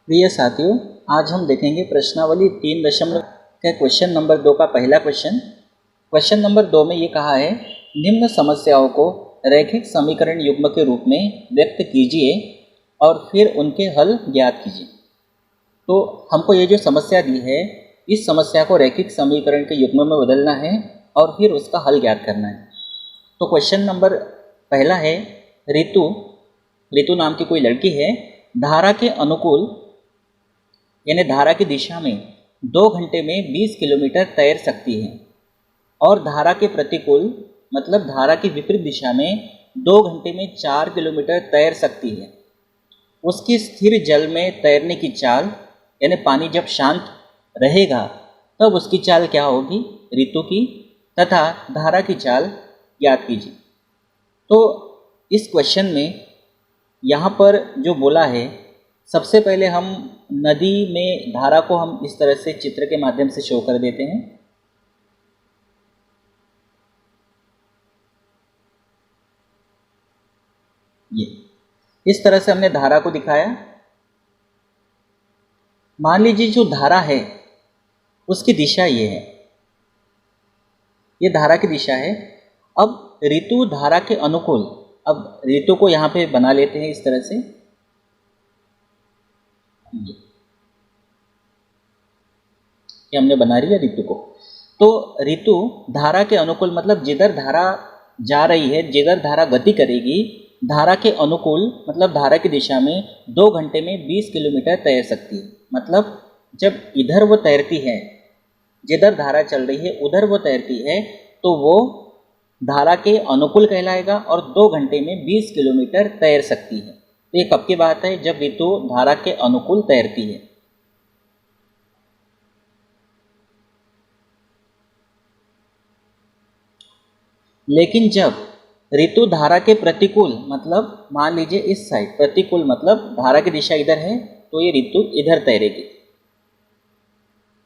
प्रिय साथियों, आज हम देखेंगे प्रश्नावली 3 के क्वेश्चन नंबर 2 का पहला क्वेश्चन। क्वेश्चन नंबर 2 में ये कहा है, निम्न समस्याओं को रैखिक समीकरण युग्म के रूप में व्यक्त कीजिए और फिर उनके हल ज्ञात कीजिए। तो हमको ये जो समस्या दी है, इस समस्या को रैखिक समीकरण के युग्म में बदलना है और फिर उसका हल ज्ञात करना है। तो क्वेश्चन नंबर पहला है, ऋतु नाम की कोई लड़की है, धारा के अनुकूल यानी धारा की दिशा में 2 घंटे में 20 किलोमीटर तैर सकती है और धारा के प्रतिकूल मतलब धारा की विपरीत दिशा में 2 घंटे में 4 किलोमीटर तैर सकती है। उसकी स्थिर जल में तैरने की चाल यानी पानी जब शांत रहेगा तब उसकी चाल क्या होगी ऋतु की, तथा धारा की चाल याद कीजिए। तो इस क्वेश्चन में यहाँ पर जो बोला है, सबसे पहले हम नदी में धारा को हम इस तरह से चित्र के माध्यम से शो कर देते हैं। ये इस तरह से हमने धारा को दिखाया। मान लीजिए जो धारा है उसकी दिशा ये है, ये धारा की दिशा है। अब ऋतु धारा के अनुकूल, अब ऋतु को यहाँ पे बना लेते हैं इस तरह से। ये हमने बना लिया ऋतु को। तो ऋतु धारा के अनुकूल मतलब जिधर धारा जा रही है, जिधर धारा गति करेगी, धारा के अनुकूल मतलब धारा की दिशा में 2 घंटे में 20 किलोमीटर तैर सकती है। मतलब जब इधर वो तैरती है, जिधर धारा चल रही है उधर वो तैरती है, तो वो धारा के अनुकूल कहलाएगा और 2 घंटे में 20 किलोमीटर तैर सकती है। तो ये कब की बात है? जब ऋतु धारा के अनुकूल तैरती है। लेकिन जब ऋतु धारा के प्रतिकूल मतलब मान लीजिए इस साइड, प्रतिकूल मतलब धारा की दिशा इधर है तो ये ऋतु इधर तैरेगी।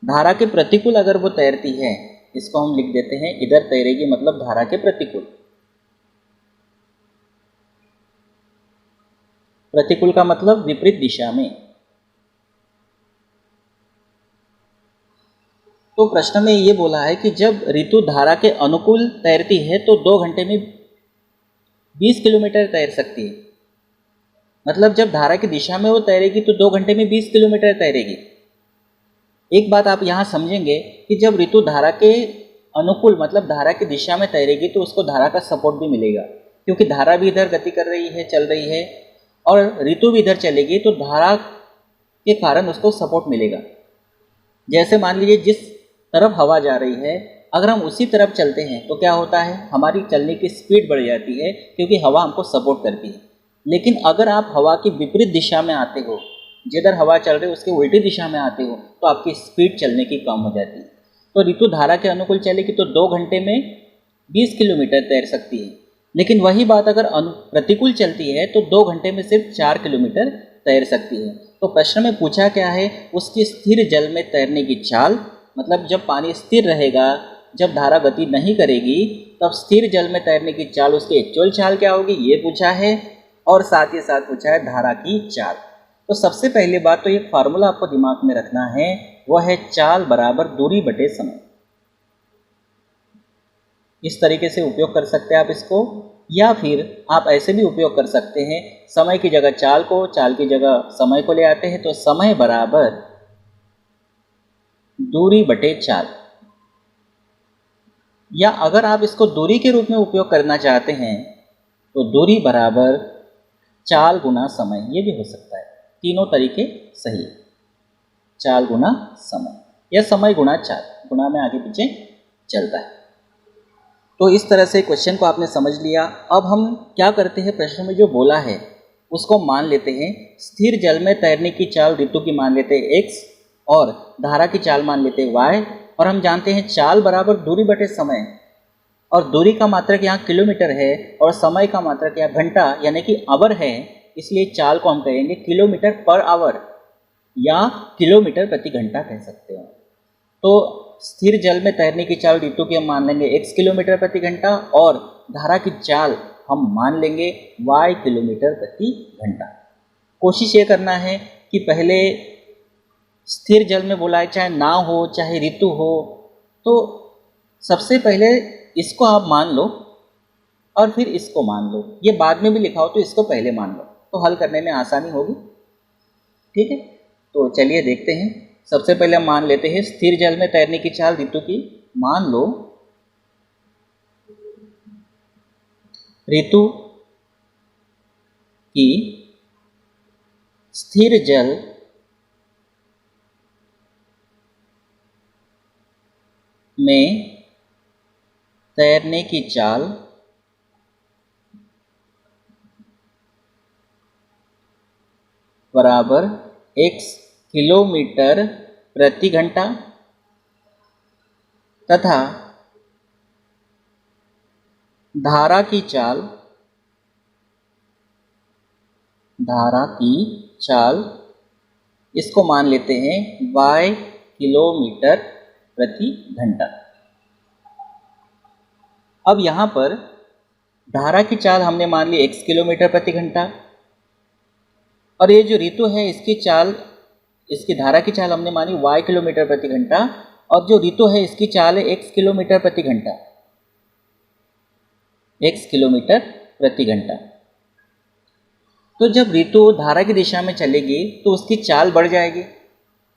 धारा के प्रतिकूल अगर वो तैरती है, इसको हम लिख देते हैं इधर तैरेगी मतलब धारा के प्रतिकूल। प्रतिकूल का मतलब विपरीत दिशा में। तो प्रश्न में ये बोला है कि जब ऋतु धारा के अनुकूल तैरती है तो 2 घंटे में 20 किलोमीटर तैर सकती है। मतलब जब धारा की दिशा में वो तैरेगी तो 2 घंटे में 20 किलोमीटर तैरेगी। एक बात आप यहाँ समझेंगे कि जब ऋतु धारा के अनुकूल मतलब धारा की दिशा में तैरेगी तो उसको धारा का सपोर्ट भी मिलेगा, क्योंकि धारा भी इधर गति कर रही है, चल रही है, और ऋतु भी इधर चलेगी तो धारा के कारण उसको सपोर्ट मिलेगा। जैसे मान लीजिए जिस तरफ हवा जा रही है, अगर हम उसी तरफ चलते हैं तो क्या होता है, हमारी चलने की स्पीड बढ़ जाती है क्योंकि हवा हमको सपोर्ट करती है। लेकिन अगर आप हवा की विपरीत दिशा में आते हो, जिधर हवा चल रही है उसके उल्टी दिशा में आते हो, तो आपकी स्पीड चलने की कम हो जाती है। तो ऋतु धारा के अनुकूल चलेगी तो 2 घंटे में 20 किलोमीटर तैर सकती है। लेकिन वही बात अगर प्रतिकूल चलती है तो 2 घंटे में सिर्फ 4 किलोमीटर तैर सकती है। तो प्रश्न में पूछा क्या है, उसकी स्थिर जल में तैरने की चाल, मतलब जब पानी स्थिर रहेगा, जब धारा गति नहीं करेगी, तब स्थिर जल में तैरने की चाल, उसकी एक्चुअल चाल क्या होगी ये पूछा है, और साथ ही साथ पूछा है धारा की चाल। तो सबसे पहली बात तो एक फार्मूला आपको दिमाग में रखना है, वह है चाल बराबर दूरी बटे समय। इस तरीके से उपयोग कर सकते हैं आप इसको, या फिर आप ऐसे भी उपयोग कर सकते हैं, समय की जगह चाल को, चाल की जगह समय को ले आते हैं, तो समय बराबर दूरी बटे चाल। या अगर आप इसको दूरी के रूप में उपयोग करना चाहते हैं तो दूरी बराबर चाल गुना समय, ये भी हो सकता है। तीनों तरीके सही है, चाल गुना समय या समय गुना चाल, गुना में आगे पीछे चलता है। तो इस तरह से क्वेश्चन को आपने समझ लिया। अब हम क्या करते हैं, प्रश्न में जो बोला है उसको मान लेते हैं। स्थिर जल में तैरने की चाल ऋतु की मान लेते हैं x और धारा की चाल मान लेते हैं y, और हम जानते हैं चाल बराबर दूरी बटे समय, और दूरी का मात्रक यहाँ किलोमीटर है और समय का मात्रक यहाँ घंटा यानी कि आवर है, इसलिए चाल को हम कहेंगे किलोमीटर पर आवर या किलोमीटर प्रति घंटा कह सकते हैं। तो स्थिर जल में तैरने की चाल ऋतु की हम मान लेंगे x किलोमीटर प्रति घंटा और धारा की चाल हम मान लेंगे y किलोमीटर प्रति घंटा। कोशिश ये करना है कि पहले स्थिर जल में बोला है, चाहे नाव हो चाहे ऋतु हो, तो सबसे पहले इसको आप मान लो और फिर इसको मान लो। ये बाद में भी लिखा हो तो इसको पहले मान लो, तो हल करने में आसानी होगी। ठीक है, तो चलिए देखते हैं। सबसे पहले हम मान लेते हैं स्थिर जल में तैरने की चाल ऋतु की। मान लो ऋतु की स्थिर जल में तैरने की चाल बराबर x किलोमीटर प्रति घंटा तथा धारा की चाल इसको मान लेते हैं y किलोमीटर प्रति घंटा। अब यहाँ पर धारा की चाल हमने मान ली x किलोमीटर प्रति घंटा, और ये जो ऋतु है इसकी धारा की चाल हमने मानी y किलोमीटर प्रति घंटा, और जो ऋतु है इसकी चाल है x किलोमीटर प्रति घंटा, x किलोमीटर प्रति घंटा। तो जब ऋतु धारा की दिशा में चलेगी तो उसकी चाल बढ़ जाएगी।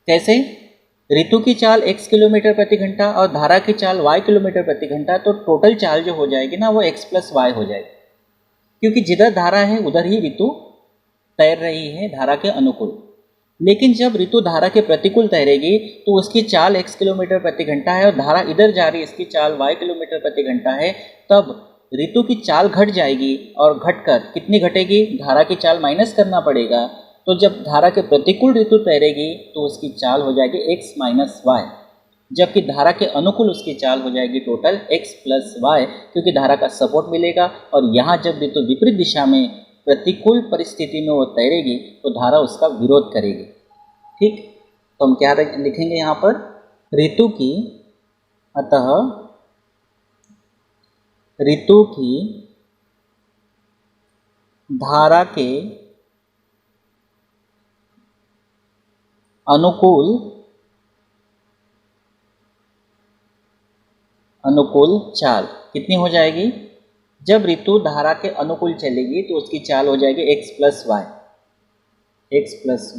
कैसे? ऋतु की चाल x किलोमीटर प्रति घंटा और धारा की चाल y किलोमीटर प्रति घंटा, तो टोटल चाल जो हो जाएगी ना वो x प्लस y हो जाएगी, क्योंकि जिधर धारा है उधर ही ऋतु तैर रही है धारा के अनुकूल। लेकिन जब ऋतु धारा के प्रतिकूल तैरेगी तो उसकी चाल x किलोमीटर प्रति घंटा है और धारा इधर जा रही है, इसकी चाल y किलोमीटर प्रति घंटा है, तब ऋतु की चाल घट जाएगी और घटकर कितनी घटेगी? धारा की चाल माइनस करना पड़ेगा। तो जब धारा के प्रतिकूल ऋतु तैरेगी तो उसकी चाल हो जाएगी x माइनस y, जबकि धारा के अनुकूल उसकी चाल हो जाएगी टोटल x प्लस y, क्योंकि धारा का सपोर्ट मिलेगा। और यहाँ जब ऋतु विपरीत दिशा में प्रतिकूल परिस्थिति में वो तैरेगी तो धारा उसका विरोध करेगी। ठीक, तो हम क्या लिखेंगे यहाँ पर? ऋतु की धारा के अनुकूल चाल कितनी हो जाएगी? जब ऋतु धारा के अनुकूल चलेगी तो उसकी चाल हो जाएगी x प्लस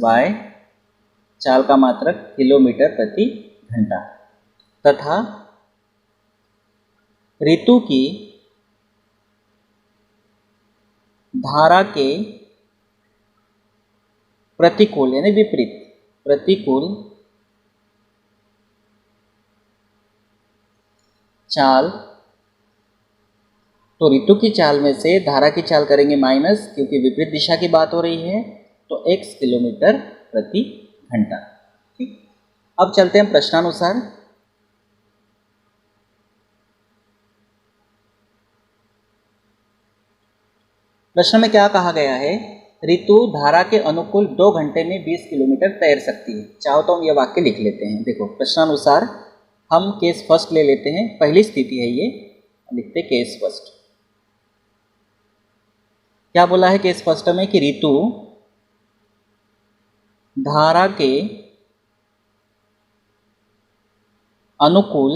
वाई, चाल का मात्रक किलोमीटर प्रति घंटा, तथा ऋतु की धारा के प्रतिकूल यानी प्रतिकूल चाल, तो ऋतु की चाल में से धारा की चाल करेंगे माइनस, क्योंकि विपरीत दिशा की बात हो रही है, तो x किलोमीटर प्रति घंटा। ठीक, अब चलते हैं प्रश्नानुसार। प्रश्न में क्या कहा गया है? ऋतु धारा के अनुकूल 2 घंटे में 20 किलोमीटर तैर सकती है। चाहो तो हम ये वाक्य लिख लेते हैं। देखो, प्रश्नानुसार हम केस फर्स्ट ले लेते हैं। पहली स्थिति है ये, लिखते केस फर्स्ट। क्या बोला है केस फर्स्ट में? कि ऋतु धारा के अनुकूल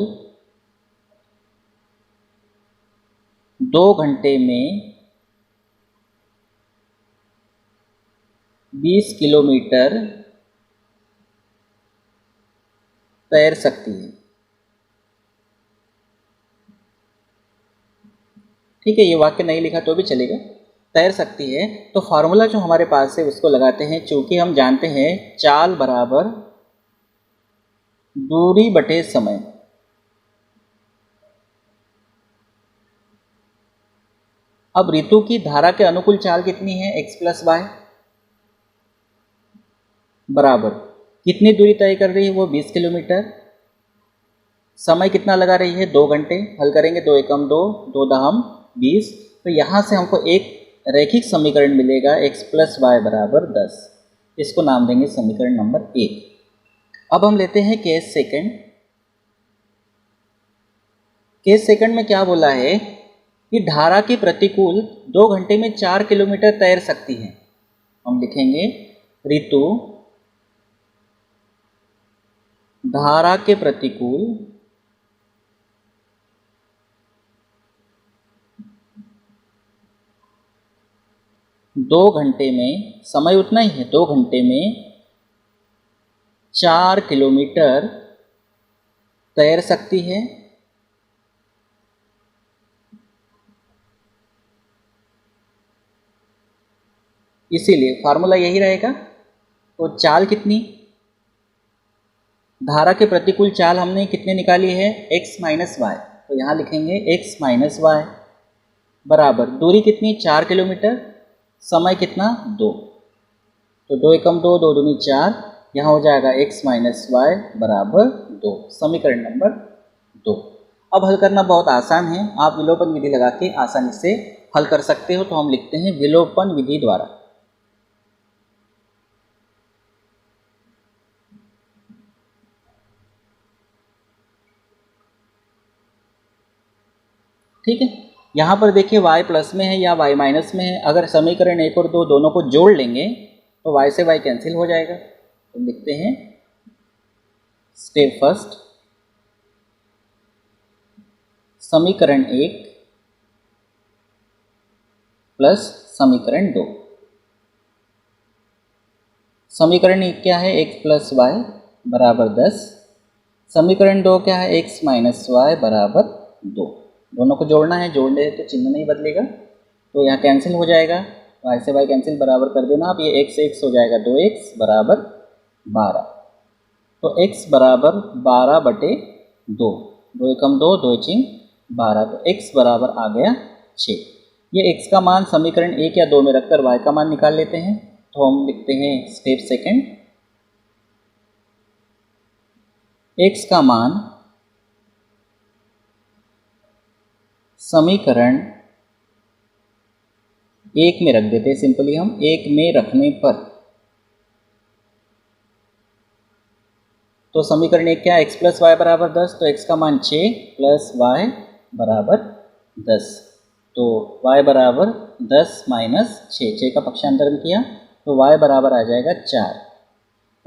2 घंटे में 20 किलोमीटर तैर सकती है। ठीक है, ये वाक्य नहीं लिखा तो भी चलेगा, तैर सकती है। तो फार्मूला जो हमारे पास है उसको लगाते हैं। चूंकि हम जानते हैं चाल बराबर दूरी बटे समय। अब ऋतु की धारा के अनुकूल चाल कितनी है? x प्लस वाई, बराबर कितनी दूरी तय कर रही है? वो 20 किलोमीटर। समय कितना लगा रही है? 2 घंटे। हल करेंगे, 2 एकम 2, 2 दहम 20। तो यहाँ से हमको एक रैखिक समीकरण मिलेगा x प्लस वाई बराबर 10। इसको नाम देंगे समीकरण नंबर 1। अब हम लेते हैं केस सेकंड। केस सेकंड में क्या बोला है? कि धारा के प्रतिकूल 2 घंटे में 4 किलोमीटर तैर सकती है। हम लिखेंगे ऋतु धारा के प्रतिकूल दो घंटे में, समय उतना ही है, 2 घंटे में 4 किलोमीटर तैर सकती है। इसीलिए फार्मूला यही रहेगा। तो चाल कितनी, धारा के प्रतिकूल चाल हमने कितने निकाली है, x माइनस वाई। तो यहाँ लिखेंगे x माइनस वाई बराबर दूरी कितनी, 4 किलोमीटर, समय कितना, 2। तो 2 एकम 2, 2 दूनी 4, यहाँ हो जाएगा x माइनस वाई बराबर 2, समीकरण नंबर 2। अब हल करना बहुत आसान है, आप विलोपन विधि लगा के आसानी से हल कर सकते हो। तो हम लिखते हैं विलोपन विधि द्वारा। ठीक है, यहाँ पर देखिए y प्लस में है या y माइनस में है। अगर समीकरण 1 और 2 दोनों को जोड़ लेंगे तो y से y कैंसिल हो जाएगा। तो लिखते हैं स्टेप फर्स्ट, समीकरण 1 प्लस समीकरण 2। समीकरण 1 क्या है, x प्लस वाई बराबर 10। समीकरण 2 क्या है, x माइनस वाई बराबर 2। दोनों को जोड़ना है, जोड़ ले तो चिन्ह नहीं बदलेगा, तो यहाँ कैंसिल हो जाएगा। y से y कैंसिल बराबर कर देना आप, ये x से x हो जाएगा 2x बराबर 12। तो x बराबर 12 बटे 2, 2 एकम 2, 2 चिन्ह 12, तो x बराबर आ गया 6। ये x का मान समीकरण 1 या 2 में रखकर y का मान निकाल लेते हैं। तो हम लिखते हैं स्टेप सेकंड, x का मान समीकरण 1 में रख देते हैं। सिंपली हम 1 में रखने पर, तो समीकरण 1 क्या है, x प्लस वाई बराबर 10, तो x का मान 6 प्लस वाई बराबर 10। तो y बराबर 10 माइनस 6, 6 का पक्षांतरण किया तो y बराबर आ जाएगा 4।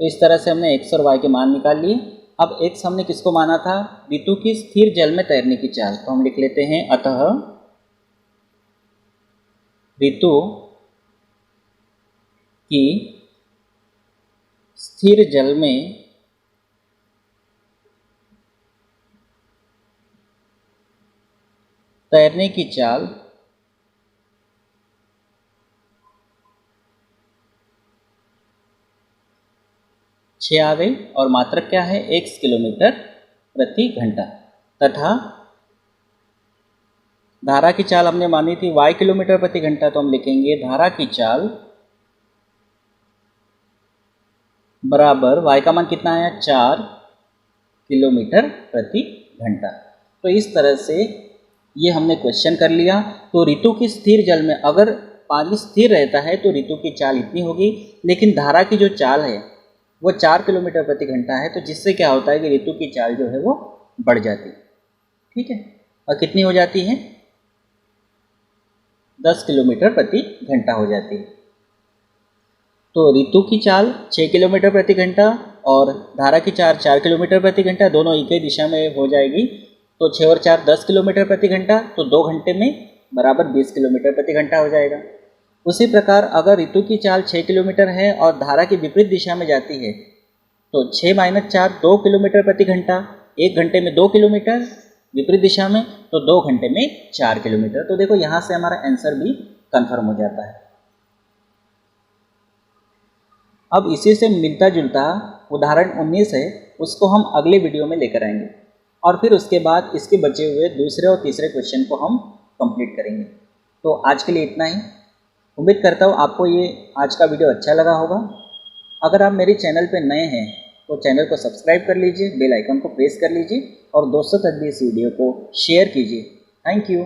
तो इस तरह से हमने x और y के मान निकाल लिए। अब x हमने किसको माना था, ऋतु की स्थिर जल में तैरने की चाल। तो हम लिख लेते हैं अतः ऋतु की स्थिर जल में तैरने की चाल छः आ गई और मात्रक क्या है, x किलोमीटर प्रति घंटा, तथा धारा की चाल हमने मानी थी y किलोमीटर प्रति घंटा। तो हम लिखेंगे धारा की चाल बराबर y का मान कितना आया, 4 किलोमीटर प्रति घंटा। तो इस तरह से ये हमने क्वेश्चन कर लिया। तो ऋतु की स्थिर जल में अगर पानी स्थिर रहता है तो ऋतु की चाल इतनी होगी, लेकिन धारा की जो चाल है वो 4 किलोमीटर प्रति घंटा है, तो जिससे क्या होता है कि ऋतु की चाल जो है वो बढ़ जाती है। ठीक है, और कितनी हो जाती है, 10 किलोमीटर प्रति घंटा हो जाती है। तो ऋतु की चाल 6 किलोमीटर प्रति घंटा और धारा की चाल 4 किलोमीटर प्रति घंटा, दोनों एक ही दिशा में हो जाएगी। तो 6 और 4 10 किलोमीटर प्रति घंटा, तो 2 घंटे में बराबर 20 किलोमीटर प्रति घंटा हो जाएगा। उसी प्रकार अगर ऋतु की चाल 6 किलोमीटर है और धारा की विपरीत दिशा में जाती है तो 6 माइनस 4 2 किलोमीटर प्रति घंटा, 1 घंटे में 2 किलोमीटर, विपरीत दिशा में तो 2 घंटे में 4 किलोमीटर। तो देखो यहाँ से हमारा आंसर भी कंफर्म हो जाता है। अब इसी से मिलता जुलता उदाहरण 19 है, उसको हम अगले वीडियो में लेकर आएंगे और फिर उसके बाद इसके बचे हुए दूसरे और तीसरे क्वेश्चन को हम कंप्लीट करेंगे। तो आज के लिए इतना ही। उम्मीद करता हूँ आपको ये आज का वीडियो अच्छा लगा होगा। अगर आप मेरे चैनल पर नए हैं तो चैनल को सब्सक्राइब कर लीजिए, बेल आइकन को प्रेस कर लीजिए और दोस्तों तक भी इस वीडियो को शेयर कीजिए। Thank you.